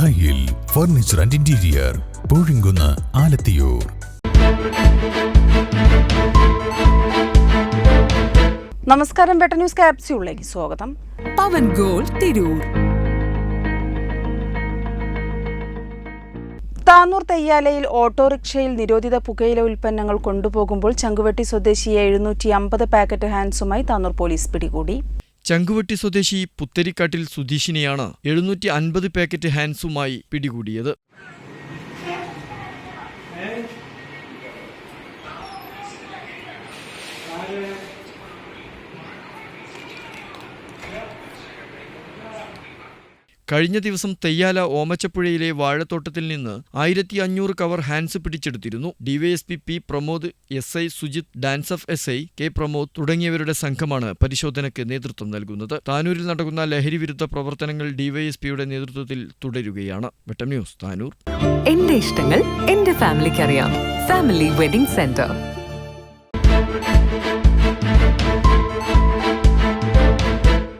ദായിൽ furniture and interior, Poozhikunnu, Alathiyur. നമസ്കാരം, better news ക്യാപ്സ്യൂളിലേക്ക് സ്വാഗതം. പവൻ ഗോൾ തിരൂർ. താനൂർ തെയ്യാലയിൽ ഓട്ടോറിക്ഷയിൽ നിരോധിത പുകയില ഉൽപ്പന്നങ്ങൾ കൊണ്ടുപോകുമ്പോൾ ചങ്കുവെട്ടി സ്വദേശിയെ 750 പാക്കറ്റ് ഹാൻസുമായി താനൂർ പോലീസ് പിടികൂടി. ചങ്കുവെട്ടി സ്വദേശി പുത്തരിക്കാട്ടിൽ സുധീഷിനെയാണ് 750 പാക്കറ്റ് ഹാൻസുമായി പിടികൂടിയത്. കഴിഞ്ഞ ദിവസം തെയ്യാല ഓമച്ചപ്പുഴയിലെ വാഴത്തോട്ടത്തിൽ നിന്ന് 1500 കവർ ഹാൻസ് പിടിച്ചെടുത്തിരുന്നു. DYSP P Pramod, SI Sujith, DANSAF SI K Pramod തുടങ്ങിയവരുടെ സംഘമാണ് പരിശോധനയ്ക്ക് നേതൃത്വം നൽകുന്നത്. താനൂരിൽ നടക്കുന്ന ലഹരിവിരുദ്ധ പ്രവർത്തനങ്ങൾ ഡിവൈഎസ്പിയുടെ നേതൃത്വത്തിൽ തുടരുകയാണ്. Better news Tanur. എന്റെ ഇഷ്ടങ്ങൾ എന്റെ ഫാമിലിക്ക് അറിയാം. Family wedding centre.